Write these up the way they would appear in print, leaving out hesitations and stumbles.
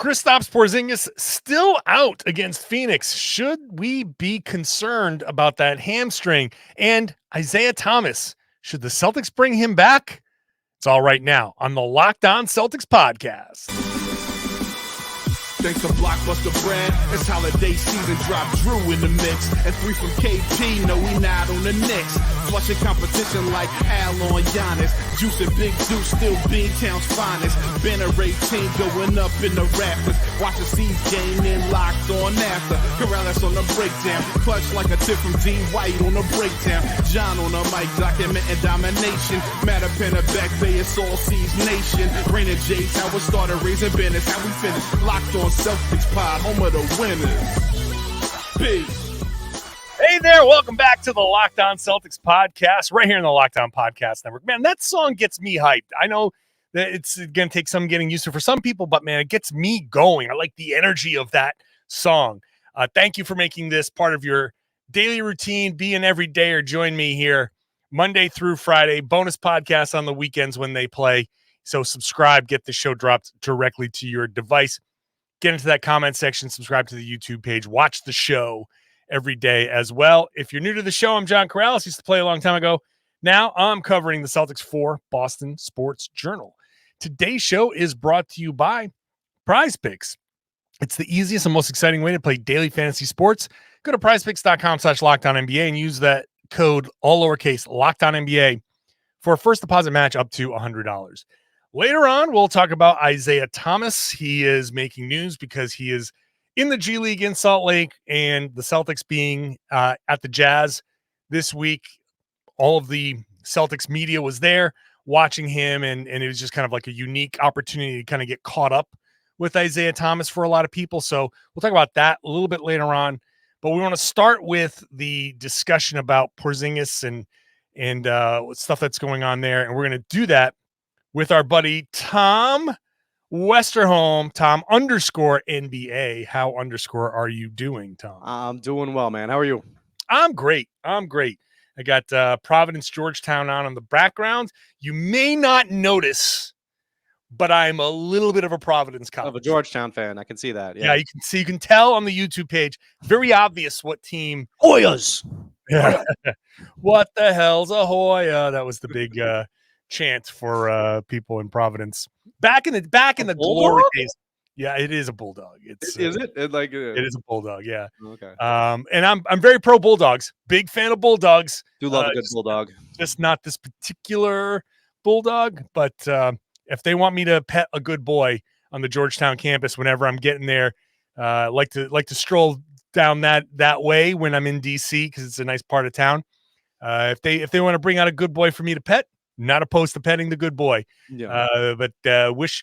Kristaps Porzingis still out against Phoenix. Should we be concerned about that hamstring? And Isaiah Thomas, should the Celtics bring him back? It's all right now on the Locked On Celtics podcast. Thanks to Blockbuster Brand, it's holiday season. Drop Drew in the mix. And 3 from KP, no, we not on the Knicks. Flushing competition like Al on Giannis. Juice and Big Juice, still Beantown's finest. Banner 18 going up in the rafters. Watch the C's game in Locked On after. Karalis on the breakdown. Clutch like a tip from D. White on the breakdown. John on the mic, documenting domination. Matter pen a back bay, it's all C's nation. Rainer J's, how we started raising business, how we finish. Locked On Celtics pod, home of the winners. Peace. Hey there, welcome back to the Locked On Celtics podcast, right here in the Locked On Podcast Network. Man, that song gets me hyped. I know that it's going to take some getting used to for some people, but man, it gets me going. I like the energy of that song. Thank you for making this part of your daily routine. Be an everyday or join me here Monday through Friday. Bonus podcasts on the weekends when they play. So subscribe, get the show dropped directly to your device. Get into that comment section, subscribe to the YouTube page, watch the show every day as well. If you're new to the show, I'm John Karalis. Used to play a long time ago. Now I'm covering the Celtics for Boston Sports Journal. Today's show is brought to you by Prize Picks. It's the easiest and most exciting way to play daily fantasy sports. Go to prizepicks.com/LockedOnNBA and use that code, all lowercase, LockedOnNBA, for a first deposit match up to $100. Later on, we'll talk about Isaiah Thomas. He is making news because he is in the G League in Salt Lake, and the Celtics being at the Jazz this week. All of the Celtics media was there watching him, and it was just kind of like a unique opportunity to kind of get caught up with Isaiah Thomas for a lot of people. So we'll talk about that a little bit later on. But we want to start with the discussion about Porzingis and stuff that's going on there, and we're going to do that with our buddy Tom Westerholm, Tom _NBA. How _ are you doing, Tom? I'm doing well, man. How are you? I'm great. I got Providence, Georgetown on the background. You may not notice, but I'm a little bit of a Providence college. Of a Georgetown fan. I can see that. Yeah, you can see, you can tell on the YouTube page. Very obvious what team. Hoyas. Yeah. What the hell's a Hoya? That was the big chant for people in Providence back in the glory days. Yeah, it is a bulldog. It's is it? It is a bulldog. Yeah. Okay. And I'm very pro Bulldogs. Big fan of Bulldogs. Do love a good bulldog. Just not this particular bulldog, but if they want me to pet a good boy on the Georgetown campus whenever I'm getting there, like to stroll down that way when I'm in DC because it's a nice part of town. If they want to bring out a good boy for me to pet, not opposed to petting the good boy. Yeah. But wish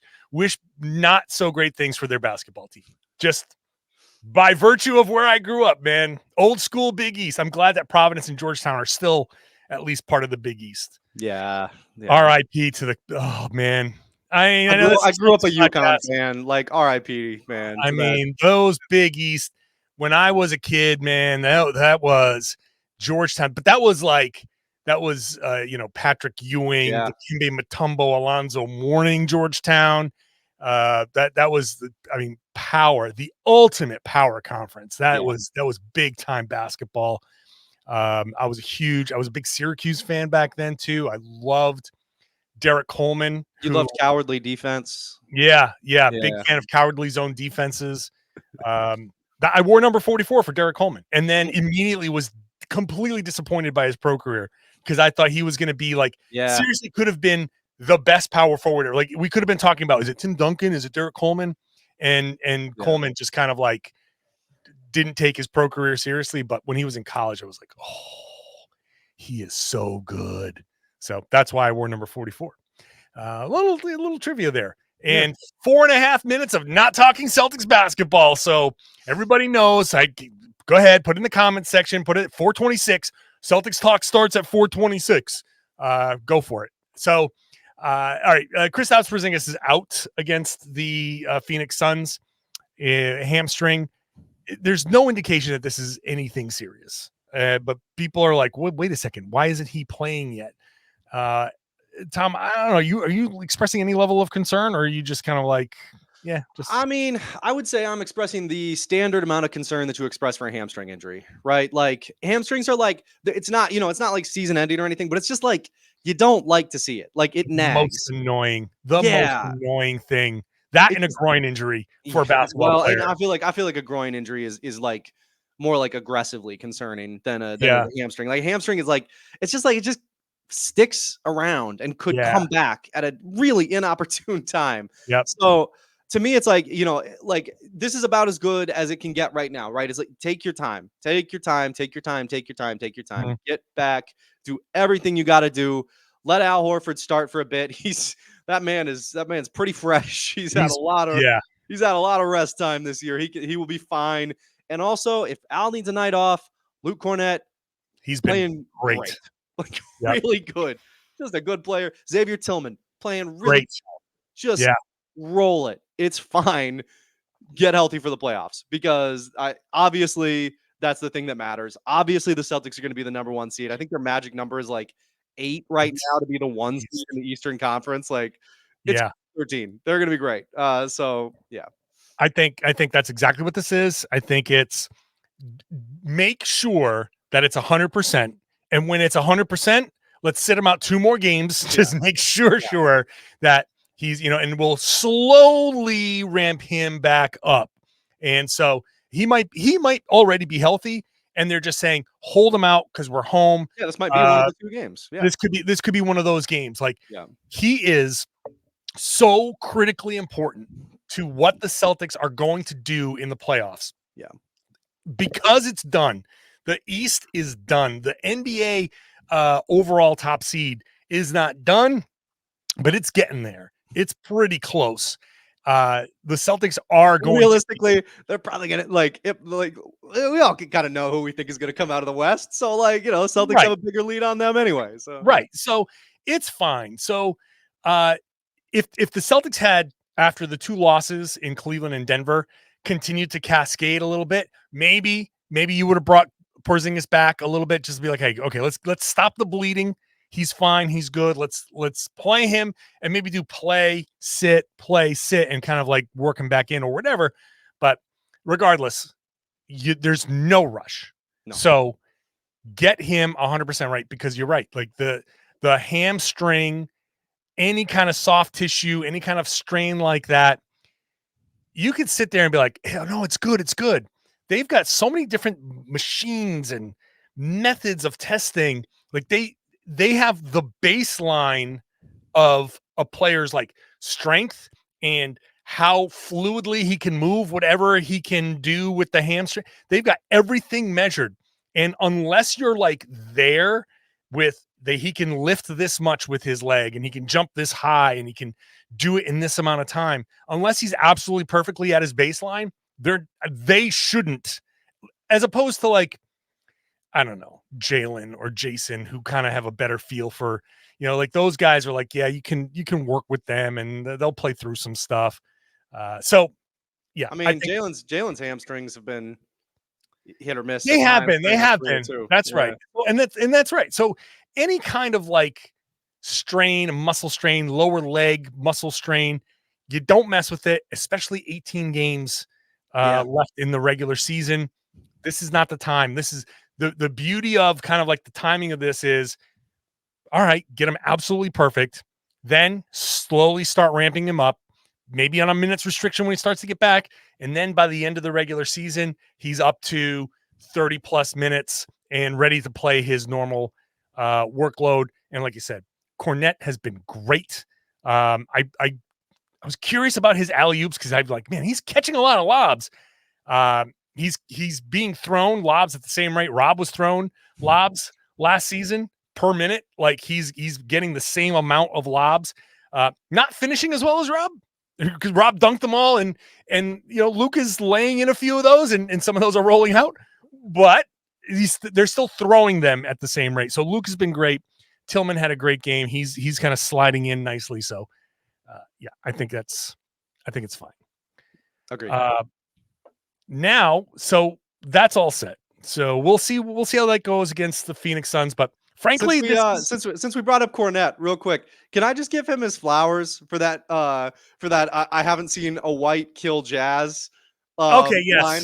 not so great things for their basketball team. Just by virtue of where I grew up, man. Old school Big East. I'm glad that Providence and Georgetown are still at least part of the Big East. Yeah. R.I.P. to the. Oh man. I grew up a UConn fan. Like R.I.P. man. I mean, those Big East. When I was a kid, man, that was Georgetown. But that was Patrick Ewing, Dikembe Mutombo, Alonzo Mourning, Georgetown. That was power, the ultimate power conference. That was big time basketball. I was a big Syracuse fan back then too. I loved Derek Coleman. You loved cowardly defense. Yeah. Big fan of cowardly zone defenses. I wore number 44 for Derek Coleman, and then immediately was completely disappointed by his pro career because I thought he was going to be seriously could have been the best power forwarder. Like we could have been talking about, is it Tim Duncan? Is it Derek Coleman? And Coleman just kind of like didn't take his pro career seriously. But when he was in college, I was like, oh, he is so good. So that's why I wore number 44. A little trivia there. And 4.5 minutes of not talking Celtics basketball. So everybody knows. Go ahead, put it in the comments section. Put it at 4:26. Celtics talk starts at 4:26. Go for it. So, all right. Kristaps Porzingis is out against the Phoenix Suns. Hamstring. There's no indication that this is anything serious. But people are like, wait a second. Why isn't he playing yet? Tom, I don't know. Are you expressing any level of concern, or are you just kind of like, yeah, just I mean, I would say I'm expressing the standard amount of concern that you express for a hamstring injury, right? Like hamstrings are like it's not, it's not like season ending or anything, but it's just like you don't like to see it. Like it most nags. annoying, most Yeah. annoying thing. That It and a just groin injury for a yeah, basketball well, and player. I feel like a groin injury is like more like aggressively concerning than a Yeah, hamstring. Like hamstring is like it's just like it just sticks around and could yeah, come back at a really inopportune time. yep. So to me, it's like, like this is about as good as it can get right now, right? It's like take your time, take your time, take your time, take your time, take your time, Mhm. get back, do everything you got to do. Let Al Horford start for a bit. That man's pretty fresh. He's yeah, He's had a lot of rest time this year. He will be fine. And also, if Al needs a night off, Luke Cornett he's been playing great. great, like Yep, really good, just a good player. Xavier Tillman playing really great. just Yeah, roll it. It's fine. Get healthy for the playoffs because obviously that's the thing that matters. Obviously, the Celtics are going to be the number one seed. I think their magic number is like 8 right it's, now to be the one seed he's in the Eastern Conference. Like it's yeah. 13. They're going to be great. So yeah. I think that's exactly what this is. I think it's make sure that it's 100%, and when it's 100%, let's sit him out 2 more games. Yeah. Just make sure that he's, and we'll slowly ramp him back up. And so he might already be healthy, and they're just saying hold him out because we're home. Yeah, this might be one of the 2 games. Yeah. This could be one of those games. Like Yeah. he is so critically important to what the Celtics are going to do in the playoffs. Yeah. Because it's done. The East is done. The NBA overall top seed is not done, but it's getting there. It's pretty close. The Celtics are going Realistically, they're probably gonna like we all kind of know who we think is gonna come out of the West. So like, Celtics right, have a bigger lead on them anyway. So right. So it's fine. So if the Celtics had, after the 2 losses in Cleveland and Denver, continued to cascade a little bit, maybe you would have brought Porzingis back a little bit, just to be like, hey, okay, let's stop the bleeding. He's fine. He's good. Let's play him and maybe do play, sit, and kind of like work him back in or whatever. But regardless, there's no rush. No. So get him 100% right, because you're right. Like the hamstring, any kind of soft tissue, any kind of strain like that, you could sit there and be like, hey, no, it's good. It's good. They've got so many different machines and methods of testing. Like they have the baseline of a player's like strength and how fluidly he can move, whatever he can do with the hamstring. They've got everything measured. And unless you're like there with he can lift this much with his leg and he can jump this high and he can do it in this amount of time, unless he's absolutely perfectly at his baseline, they shouldn't, as opposed to like, I don't know, Jaylen or Jayson, who kind of have a better feel for, like those guys are like, yeah, you can work with them and they'll play through some stuff. So yeah, I mean, Jaylen's hamstrings have been hit or miss. They have been. Too. That's Yeah. right. And that's right. So any kind of like strain, muscle strain, lower leg muscle strain, you don't mess with it, especially 18 games left in the regular season. This is not the time. This is the beauty of kind of like the timing of this is, all right, get him absolutely perfect, then slowly start ramping him up, maybe on a minutes restriction when he starts to get back. And then by the end of the regular season, he's up to 30 plus minutes and ready to play his normal workload. And like you said, Cornett has been great. I was curious about his alley-oops because I'm like, man, he's catching a lot of lobs. He's being thrown lobs at the same rate Rob was thrown lobs last season per minute. Like he's getting the same amount of lobs. Not finishing as well as Rob, because Rob dunked them all, and Luke is laying in a few of those, and some of those are rolling out, but they're still throwing them at the same rate. So Luke has been great. Tillman had a great game. He's kind of sliding in nicely. So yeah, I think it's fine. Agreed. Now, so that's all set. So we'll see how that goes against the Phoenix Suns. But Frankly, Since we brought up Cornette real quick, can I just give him his flowers for that? I haven't seen a white kill Jazz. Okay, yes. Line.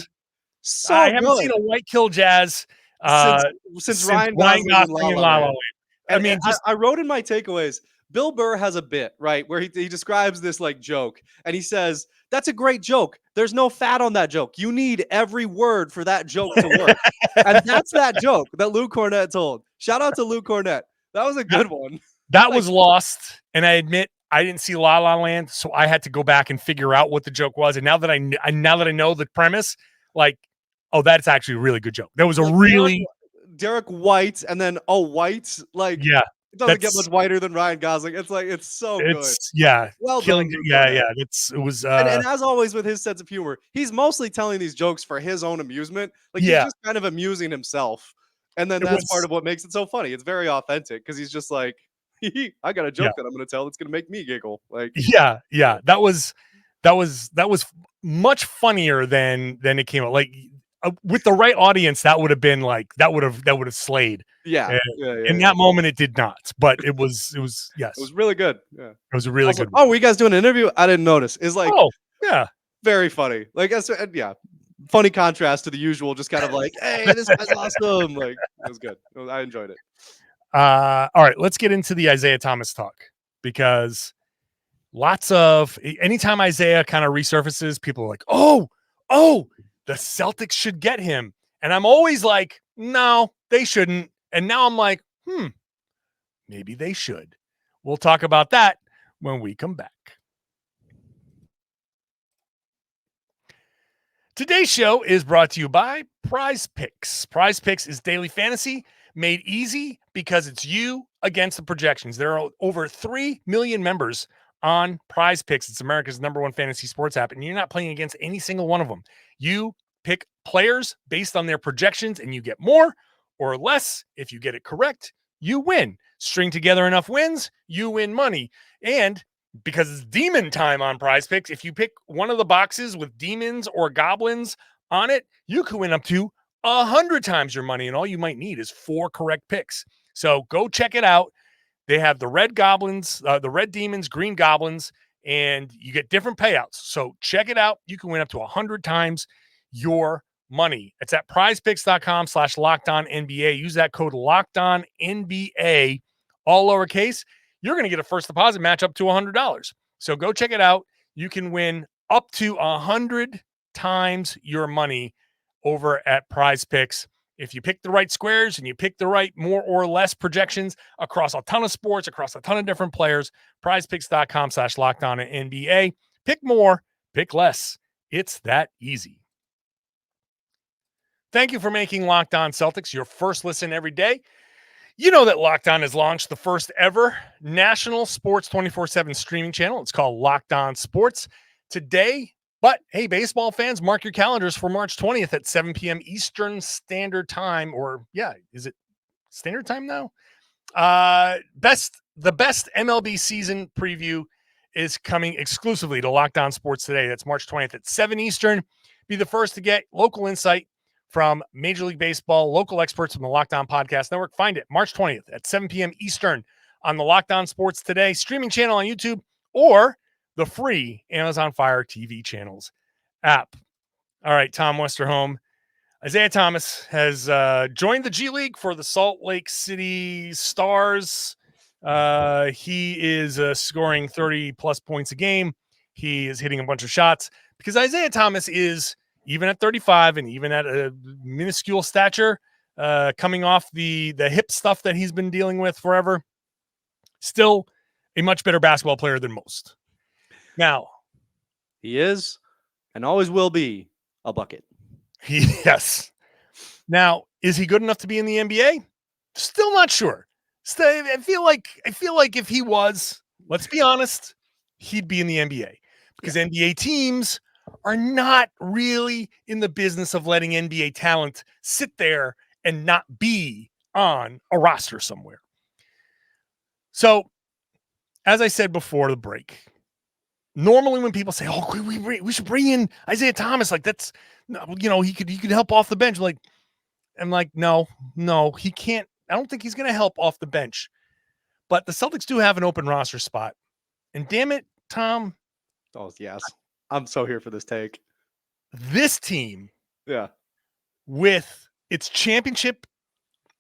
So I haven't good. seen a white kill Jazz since Ryan Gosling and La La Land. I mean, I wrote in my takeaways, Bill Burr has a bit, right, where he describes this like joke, and he says, that's a great joke. There's no fat on that joke. You need every word for that joke to work. And that's that joke that Lou Cornette told. Shout out to Lou Cornette. That was a good one. That was lost, and I admit I didn't see La La Land, so I had to go back and figure out what the joke was. And now that I know the premise, like, oh, that's actually a really good joke. That was a really Derek White, and then White, like, yeah, it doesn't get much whiter than Ryan Gosling. It's like it's good. Yeah, well killing done. Yeah. It was. And as always with his sense of humor, he's mostly telling these jokes for his own amusement. Like he's just kind of amusing himself, and then that's part of what makes it so funny. It's very authentic because he's just like, I got a joke that I'm going to tell that's going to make me giggle. Like yeah, that was much funnier than it came out. Like with the right audience, that would have been like that would have slayed. Yeah. In that moment, it did not, but it was yes, it was really good. Yeah, it was a really good. Oh, were you guys doing an interview? I didn't notice. It's like very funny. Like funny contrast to the usual. Just kind of like, hey, this guy's awesome. Like it was good. I enjoyed it. All right, let's get into the Isaiah Thomas talk because anytime Isaiah kind of resurfaces, people are like, oh, the Celtics should get him. And I'm always like, no, they shouldn't. And now I'm like, maybe they should. We'll talk about that when we come back. Today's show is brought to you by Prize Picks. Prize Picks is daily fantasy made easy because it's you against the projections. There are over 3 million members on Prize Picks. It's America's #1 fantasy sports app, and you're not playing against any single one of them. You pick players based on their projections, and you get more or less. If you get it correct, you win. String together enough wins, you win money. And because it's demon time on Prize Picks, if you pick one of the boxes with demons or goblins on it, you can win up to 100 times your money, and all you might need is 4 correct picks. So go check it out. They have the red goblins, the red demons, green goblins, and you get different payouts. So check it out. You can win up to 100 times your money. It's at prizepicks.com/LockedOnNBA. Use that code LockedOnNBA, all lowercase. You're going to get a first deposit match up to $100. So go check it out. You can win up to 100 times your money over at Prize Picks. If you pick the right squares and you pick the right more or less projections across a ton of sports, across a ton of different players, prizepicks.com/LockedOnNBA. Pick more, pick less. It's that easy. Thank you for making Locked On Celtics your first listen every day. You know that Locked On has launched the first ever national sports 24/7 streaming channel. It's called Locked On Sports today. But hey, baseball fans, mark your calendars for March 20th at 7 p.m. Eastern Standard Time. Or is it Standard Time now? The best MLB season preview is coming exclusively to Locked On Sports today. That's March 20th at 7 Eastern. Be the first to get local insight from Major League Baseball, local experts from the Locked On Podcast Network. Find it March 20th at 7 p.m. Eastern on the Locked On Sports Today streaming channel on YouTube or the free Amazon Fire TV channels app. All right, Tom Westerholm. Isaiah Thomas has joined the G League for the Salt Lake City Stars. He is scoring 30-plus points a game. He is hitting a bunch of shots because Isaiah Thomas is, even at 35 and even at a minuscule stature, coming off the hip stuff that he's been dealing with forever, still a much better basketball player than most. Now, he is and always will be a bucket. Yes. Now, is he good enough to be in the NBA? Still not sure. I feel like if he was, let's be honest, he'd be in the NBA because NBA teams are not really in the business of letting NBA talent sit there and not be on a roster somewhere. So, as I said before the break, normally when people say, "Oh, we should bring in Isaiah Thomas," like that's, he could help off the bench. I'm like, no, he can't I don't think he's going to help off the bench. But the Celtics do have an open roster spot. And damn it, Tom. Oh, yes. I'm so here for this take. This team, Yeah. with its championship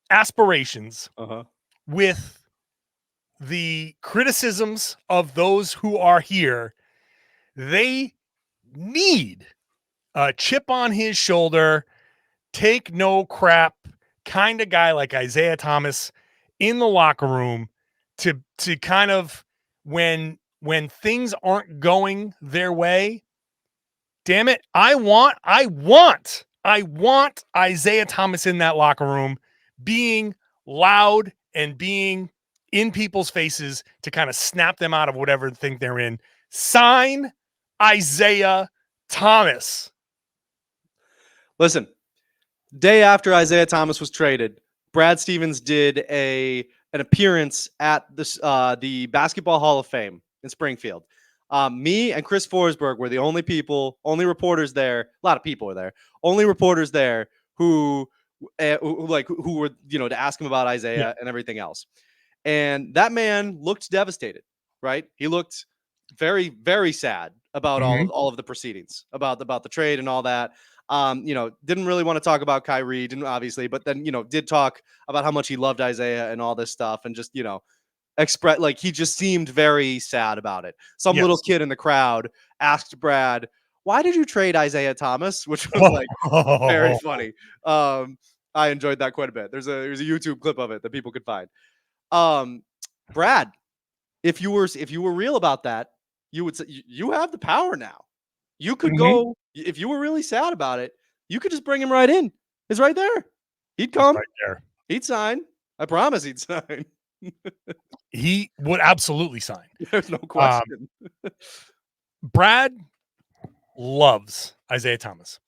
aspirations, with the criticisms of those who are here, they need a chip on his shoulder, take no crap kind of guy like Isaiah Thomas in the locker room to kind of, when things aren't going their way, damn it, I want Isaiah Thomas in that locker room being loud and being in people's faces to kind of snap them out of whatever thing they're in. Sign Isaiah Thomas. Listen, day after Isaiah Thomas was traded, Brad Stevens did an appearance at this the Basketball Hall of Fame in Springfield. Me and Chris Forsberg were the only reporters there. A lot of people were there. Only reporters there who were, to ask him about Isaiah and everything else. And that man looked devastated, right? He looked very, very sad about all of the proceedings, about the trade and all that. Didn't really want to talk about Kyrie, didn't obviously, but then, did talk about how much he loved Isaiah and all this stuff, and just, express, like, he just seemed very sad about it. Some little kid in the crowd asked Brad, "Why did you trade Isaiah Thomas?" Which was like very funny. I enjoyed that quite a bit. There's a YouTube clip of it that people could find. Brad, if you were real about that, you would say you have the power now. You could go, if you were really sad about it, you could just bring him right in. He's right there. He'd come. Right there. He'd sign. I promise he'd sign. He would absolutely sign. There's no question. Brad loves Isaiah Thomas.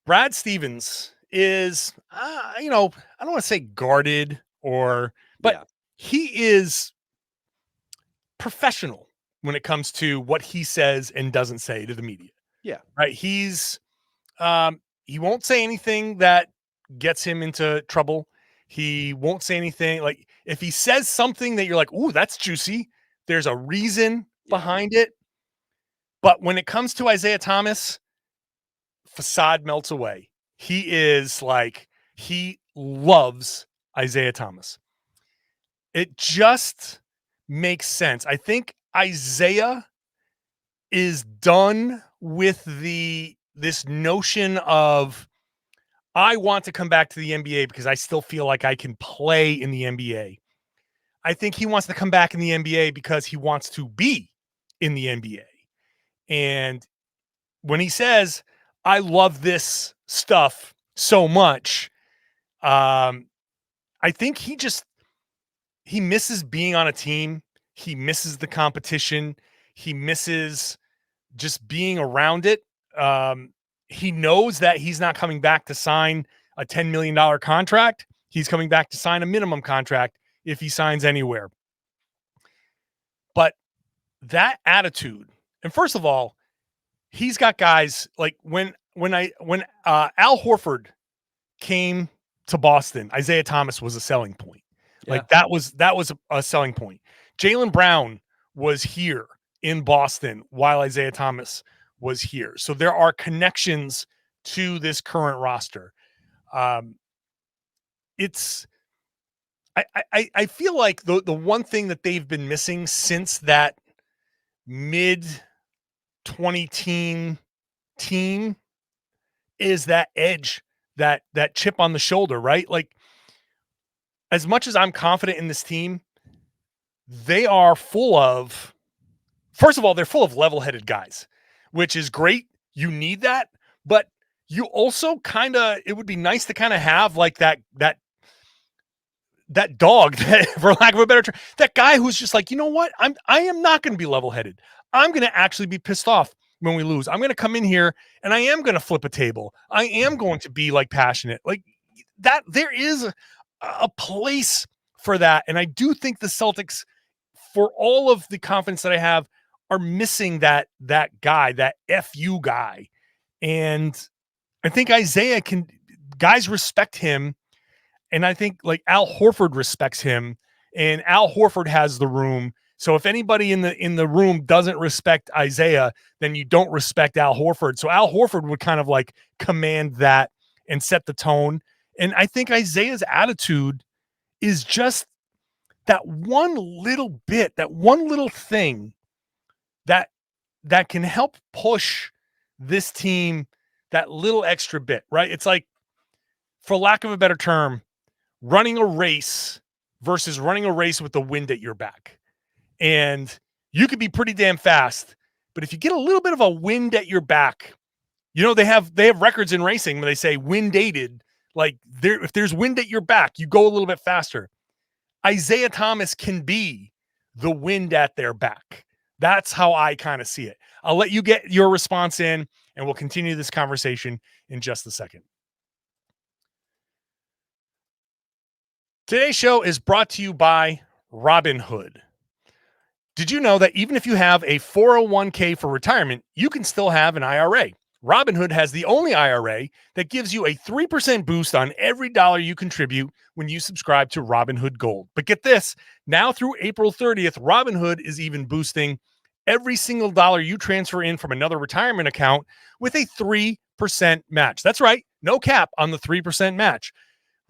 Brad Stevens is, I don't want to say guarded but he is professional when it comes to what he says and doesn't say to the media. Yeah. Right. He's, he won't say anything that gets him into trouble. He won't say anything. Like, if he says something that you're like, ooh, that's juicy, there's a reason behind it. But when it comes to Isaiah Thomas, facade melts away. He loves Isaiah Thomas. It just makes sense. I think Isaiah is done with this notion of, I want to come back to the NBA because I still feel like I can play in the NBA. I think he wants to come back in the NBA because he wants to be in the NBA. And when he says, I love this stuff so much, I think he misses being on a team. He misses the competition. He misses just being around it. He knows that he's not coming back to sign a $10 million contract. He's coming back to sign a minimum contract if he signs anywhere. But that attitude, and first of all, he's got guys like when Al Horford came to Boston, Isaiah Thomas was a selling point. Yeah. Like that was a selling point. Jaylen Brown was here in Boston while Isaiah Thomas was here. So there are connections to this current roster. I feel like the one thing that they've been missing since that mid 20-teen team is that edge, that chip on the shoulder, right? Like, as much as I'm confident in this team, they are full of, first of all, they're full of level-headed guys, which is great. You need that, but you also it would be nice to kind of have like that dog, that, for lack of a better term, that guy who's just like, you know what? I am not going to be level-headed. I'm going to actually be pissed off when we lose. I'm going to come in here and I am going to flip a table. I am going to be like passionate, like that. There is a place for that. And I do think the Celtics, for all of the confidence that I have, are missing that guy, that FU guy. And I think Isaiah guys respect him And I think like Al Horford respects him, and Al Horford has the room. So if anybody in the room doesn't respect Isaiah, then you don't respect Al Horford. So Al Horford would kind of like command that and set the tone. And I think Isaiah's attitude is just that one little bit, that one little thing that can help push this team that little extra bit, right? It's like, for lack of a better term, running a race versus running a race with the wind at your back. And you could be pretty damn fast, but if you get a little bit of a wind at your back, you know, they have records in racing where they say wind aided, like if there's wind at your back, you go a little bit faster. Isaiah Thomas can be the wind at their back. That's how I kind of see it. I'll let you get your response in, and we'll continue this conversation in just a second. Today's show is brought to you by Robinhood. Did you know that even if you have a 401k for retirement, you can still have an IRA? Robinhood has the only IRA that gives you a 3% boost on every dollar you contribute when you subscribe to Robinhood Gold. But get this, now through April 30th, Robinhood is even boosting every single dollar you transfer in from another retirement account with a 3% match. That's right, no cap on the 3% match.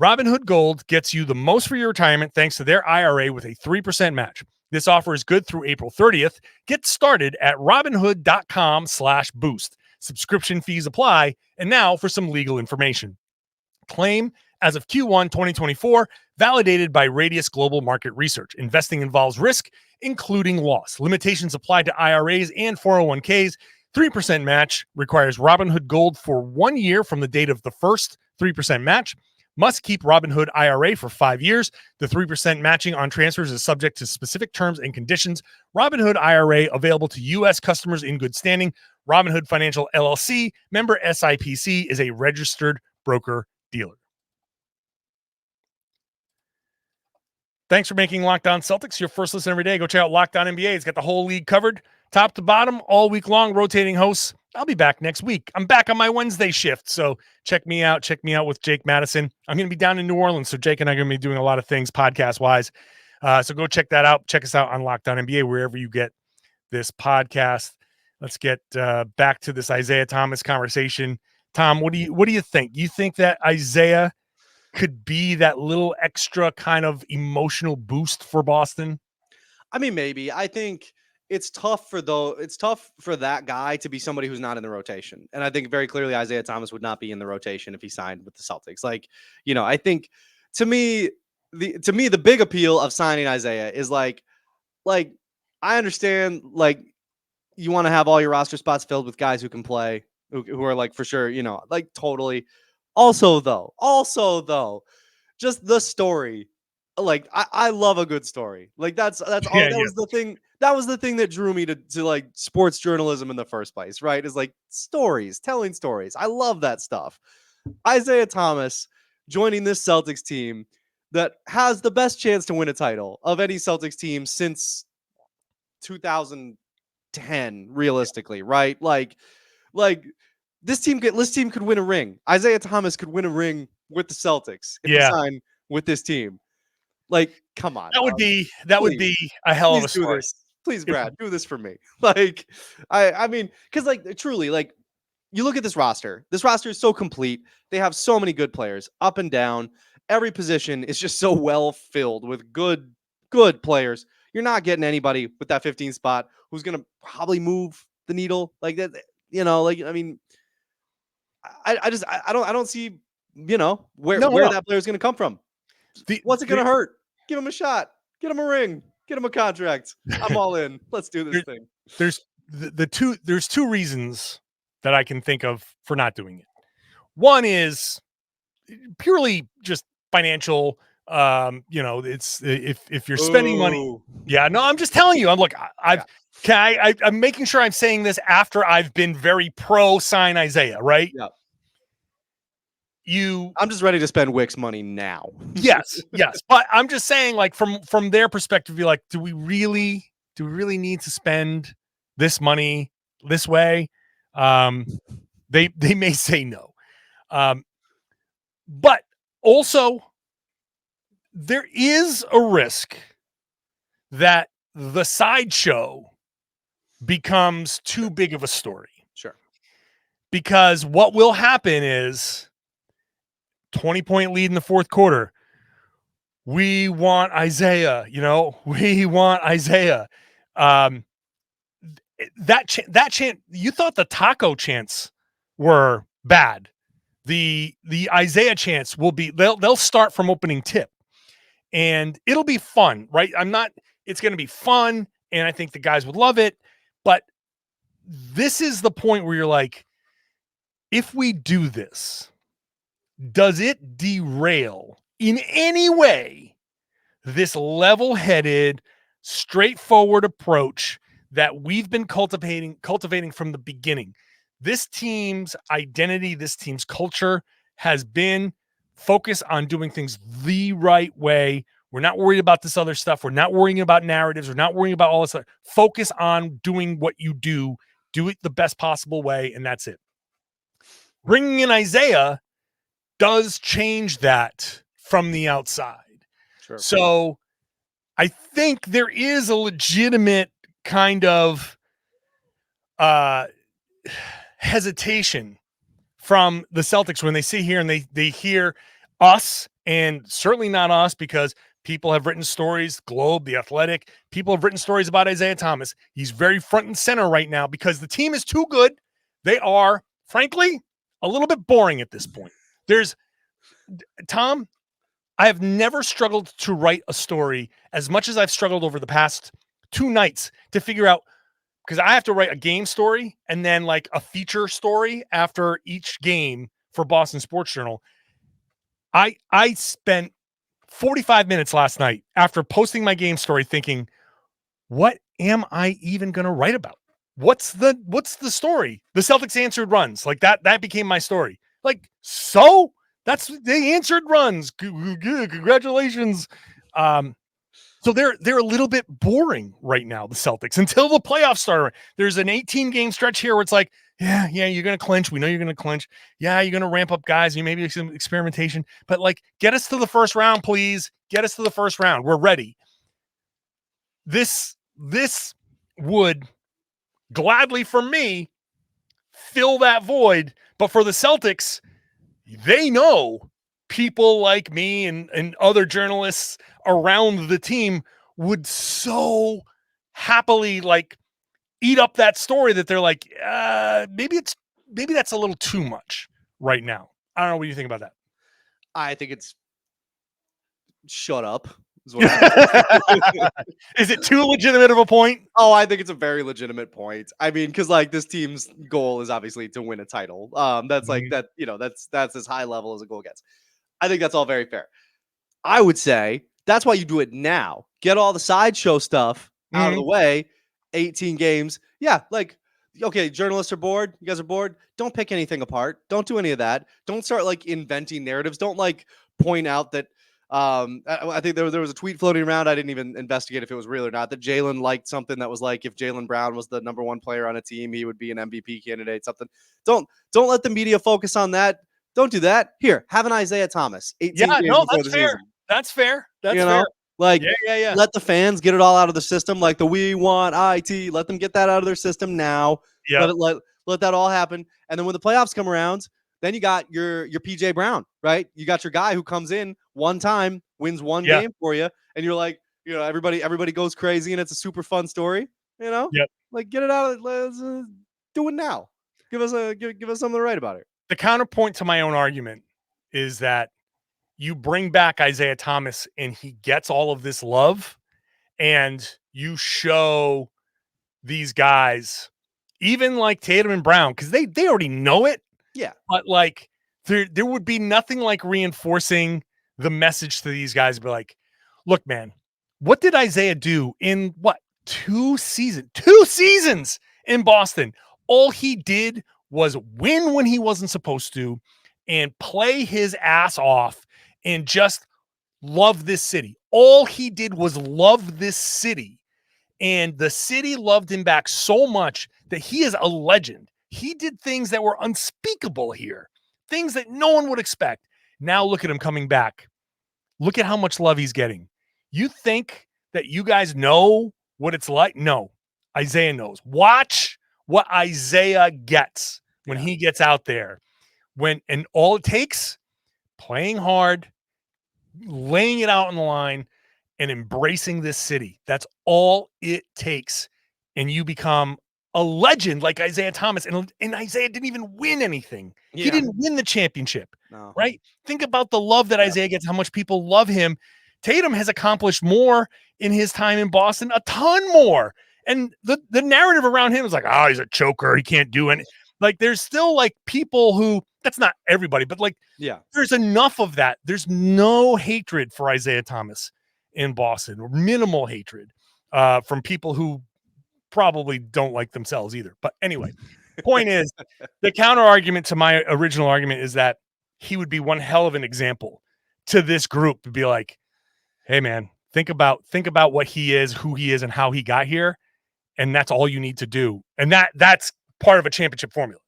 Robinhood Gold gets you the most for your retirement thanks to their IRA with a 3% match. This offer is good through April 30th. Get started at robinhood.com/boost. Subscription fees apply. And now for some legal information. Claim as of Q1 2024, validated by Radius Global Market Research. Investing involves risk, including loss. Limitations apply to IRAs and 401ks. 3% match requires Robinhood Gold for 1 year from the date of the first 3% match. Must keep Robinhood IRA for 5 years. The 3% matching on transfers is subject to specific terms and conditions. Robinhood IRA available to U.S. customers in good standing. Robinhood Financial LLC, member SIPC, is a registered broker-dealer. Thanks for making Locked On Celtics your first listen every day. Go check out Locked On NBA. It's got the whole league covered, top to bottom, all week long, rotating hosts. I'll be back next week. I'm back on my Wednesday shift, so check me out. Check me out with Jake Madison. I'm going to be down in New Orleans, so Jake and I are going to be doing a lot of things podcast-wise. So go check that out. Check us out on Locked On NBA, wherever you get this podcast. Let's get back to this Isaiah Thomas conversation. Tom, what do you think? You think that Isaiah could be that little extra kind of emotional boost for Boston? I mean, maybe. I think it's tough for that guy to be somebody who's not in the rotation. And I think very clearly Isaiah Thomas would not be in the rotation if he signed with the Celtics. Like, you know, I think to me the big appeal of signing Isaiah is like I understand, like, you want to have all your roster spots filled with guys who can play, who are like, for sure, you know, like totally. Also though, just the story. Like, I love a good story. Like that's all. Was the thing. That was the thing that drew me to like sports journalism in the first place, right? Is like telling stories. I love that stuff. Isaiah Thomas joining this Celtics team that has the best chance to win a title of any Celtics team since 2010, realistically, right? Like this team could win a ring. Isaiah Thomas could win a ring with the Celtics if he signed with this team. Like, come on. That would be a hell of a story. Please, Brad, do this for me. Like, I mean, because like truly, like, you look at this roster. This roster is so complete. They have so many good players up and down. Every position is just so well filled with good players. You're not getting anybody with that 15 spot who's gonna probably move the needle like that. You know, like, I mean, I don't see, you know, where that player is gonna come from. What's it gonna hurt? Give him a shot. Get him a ring. Get him a contract. I'm all in. Let's do this thing. There's two reasons that I can think of for not doing it. One is purely just financial. You know, it's if you're spending money. Yeah, no, I'm just telling you. I'm making sure I'm saying this after I've been very pro sign Isaiah, right? Yeah. I'm just ready to spend Wick's money now. yes. But I'm just saying, like, from their perspective, you're like, do we really need to spend this money this way? They may say no. But also there is a risk that the sideshow becomes too big of a story. Sure. Because what will happen is 20-point lead in the fourth quarter. We want Isaiah, we want Isaiah. That chant, you thought the taco chants were bad. The Isaiah chants will be, they'll start from opening tip and it'll be fun, right? It's going to be fun. And I think the guys would love it, but this is the point where you're like, if we do this, does it derail in any way this level-headed, straightforward approach that we've been cultivating from the beginning? This team's identity, this team's culture has been focused on doing things the right way. We're not worried about this other stuff. We're not worrying about narratives. We're not worrying about all this stuff. Focus on doing what you do it the best possible way, and that's it. Bringing in Isaiah does change that from the outside. Sure. So I think there is a legitimate kind of hesitation from the Celtics when they sit here and they hear us, and certainly not us, because people have written stories, Globe, The Athletic, people have written stories about Isaiah Thomas. He's very front and center right now because the team is too good. They are, frankly, a little bit boring at this point. Tom, I have never struggled to write a story as much as I've struggled over the past 2 nights to figure out, because I have to write a game story and then like a feature story after each game for Boston Sports Journal. I spent 45 minutes last night after posting my game story thinking, what am I even going to write about? What's the story? The Celtics answered runs. Like that became my story. Like, so they answered runs. Congratulations. So they're a little bit boring right now, the Celtics, until the playoffs start. There's an 18-game stretch here where it's like, yeah, you're going to clinch. We know you're going to clinch. Yeah, you're going to ramp up guys. You maybe some experimentation, but like, get us to the first round, please. Get us to the first round. We're ready. This would gladly, for me, fill that void. But for the Celtics, they know people like me and other journalists around the team would so happily like eat up that story that they're like, maybe that's a little too much right now. I don't know what you think about that. I think it's shut up. Is it too legitimate of a point? Oh, I think it's a very legitimate point. I mean, because like this team's goal is obviously to win a title. That's like that, that's as high level as a goal gets. I think that's all very fair. I would say that's why you do it now. Get all the sideshow stuff out of the way. 18 games. Yeah, like, okay, journalists are bored. You guys are bored. Don't pick anything apart. Don't do any of that. Don't start like inventing narratives. Don't like point out that I think there was a tweet floating around. I didn't even investigate if it was real or not, that Jaylen liked something that was like, if Jaylen Brown was the number 1 player on a team, he would be an MVP candidate, something. Don't let the media focus on that. Don't do that. Here, have an Isaiah Thomas. 18 games before that's the fair. season. That's fair. That's fair. Like, yeah. Let the fans get it all out of the system. Like the we want IT. Let them get that out of their system now. Yeah. Let that all happen. And then when the playoffs come around, then you got your PJ Brown, right? You got your guy who comes in one time, wins one game for you, and you're like, everybody goes crazy, and it's a super fun story. Like get it out. Let's do it now. Give us something to write about it. The counterpoint to my own argument is that you bring back Isaiah Thomas and he gets all of this love, and you show these guys, even like Tatum and Brown, because they already know it. Yeah. But like there would be nothing like reinforcing the message to these guys. Be like, look, man, what did Isaiah do in 2 seasons in Boston? All he did was win when he wasn't supposed to and play his ass off and just love this city. All he did was love this city, and the city loved him back so much that he is a legend. He did things that were unspeakable here, things that no one would expect. Now look at him coming back. Look at how much love he's getting. You think that you guys know what it's like? No, Isaiah knows. Watch what Isaiah gets when he gets out there. And all it takes, playing hard, laying it out on the line, and embracing this city. That's all it takes. And you become a legend like Isaiah Thomas. And Isaiah didn't even win anything. Yeah. He didn't win the championship, right? Think about the love that Isaiah gets, how much people love him. Tatum has accomplished more in his time in Boston, a ton more. And the narrative around him is like, oh, he's a choker. He can't do anything. Like, there's still like people who, that's not everybody, but like, there's enough of that. There's no hatred for Isaiah Thomas in Boston, or minimal hatred from people who probably don't like themselves either. But anyway, point is, the counter argument to my original argument is that he would be one hell of an example to this group to be like, hey man, think about what he is, who he is, and how he got here. And that's all you need to do. And that's part of a championship formula.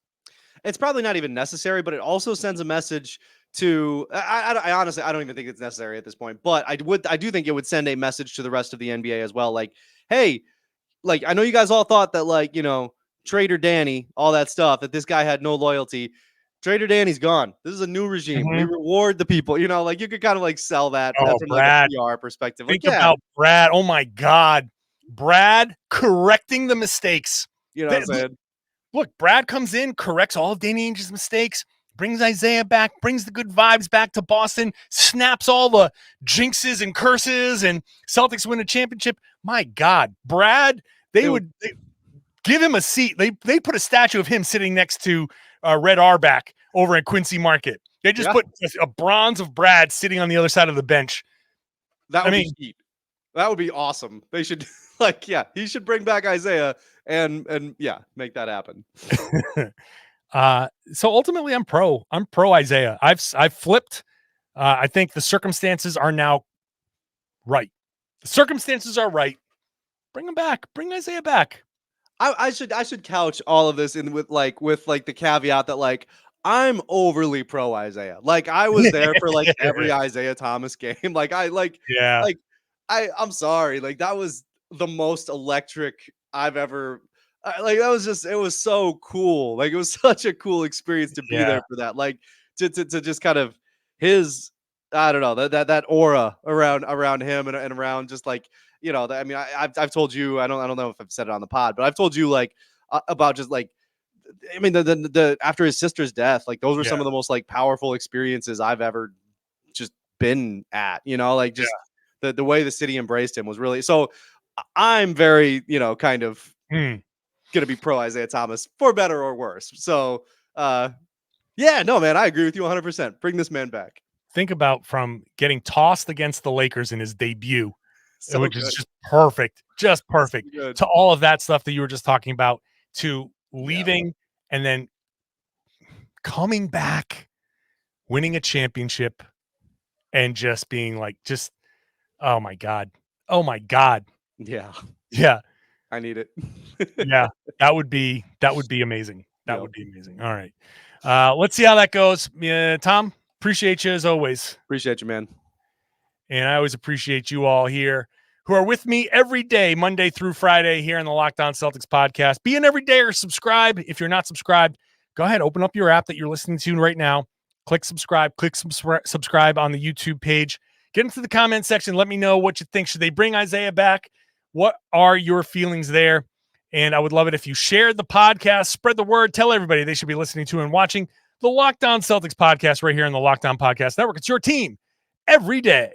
It's probably not even necessary, but it also sends a message to, I honestly, I don't even think it's necessary at this point, but I do think it would send a message to the rest of the NBA as well. Like, hey, like, I know you guys all thought that, like, you know, Trader Danny, all that stuff, that this guy had no loyalty. Trader Danny's gone. This is a new regime. We reward the people, you know, like, you could kind of like sell that. That's from Brad, like a PR perspective. Think about Brad. Oh my God. Brad correcting the mistakes. You know what I'm saying? Look, Brad comes in, corrects all of Danny Ainge's mistakes, brings Isaiah back, brings the good vibes back to Boston, snaps all the jinxes and curses, and Celtics win a championship. My God, Brad, they would give him a seat. They put a statue of him sitting next to Red Auerbach over at Quincy Market. They just put a bronze of Brad sitting on the other side of the bench. That would be neat. That would be awesome. They should he should bring back Isaiah and make that happen. So ultimately I'm pro Isaiah. I've flipped. I think the circumstances are now right. The circumstances are right. Bring him back. Bring Isaiah back. I should couch all of this in with the caveat that, like, I'm overly pro Isaiah. Like, I was there for like every Isaiah Thomas game. Like, I'm sorry. Like, that was the most electric I've ever, like, that was just, it was so cool. Like, it was such a cool experience to be there for that. Like, to just kind of his, I don't know, that aura around him and around just like, you know, I mean, I've told you, I don't know if I've said it on the pod, but I've told you like about just like, I mean, the after his sister's death, like, those were some of the most like powerful experiences I've ever just been at, you know, like, just the way the city embraced him was really, so I'm very, you know, kind of going to be pro Isaiah Thomas for better or worse. So, no, man, I agree with you 100%. Bring this man back. Think about from getting tossed against the Lakers in his debut, which is just perfect, to all of that stuff that you were just talking about, to leaving and then coming back, winning a championship, and just being like, just, oh my God. Yeah. I need it. That would be amazing. That would be amazing. All right. Let's see how that goes. Tom, appreciate you as always. Appreciate you, man. And I always appreciate you all here who are with me every day, Monday through Friday, here in the Locked On Celtics podcast. Be an everyday or subscribe. If you're not subscribed, go ahead, open up your app that you're listening to right now. Click subscribe on the YouTube page. Get into the comment section. Let me know what you think. Should they bring Isaiah back? What are your feelings there? And I would love it if you shared the podcast, spread the word, tell everybody they should be listening to and watching the Locked On Celtics podcast right here on the Locked On Podcast Network. It's your team every day.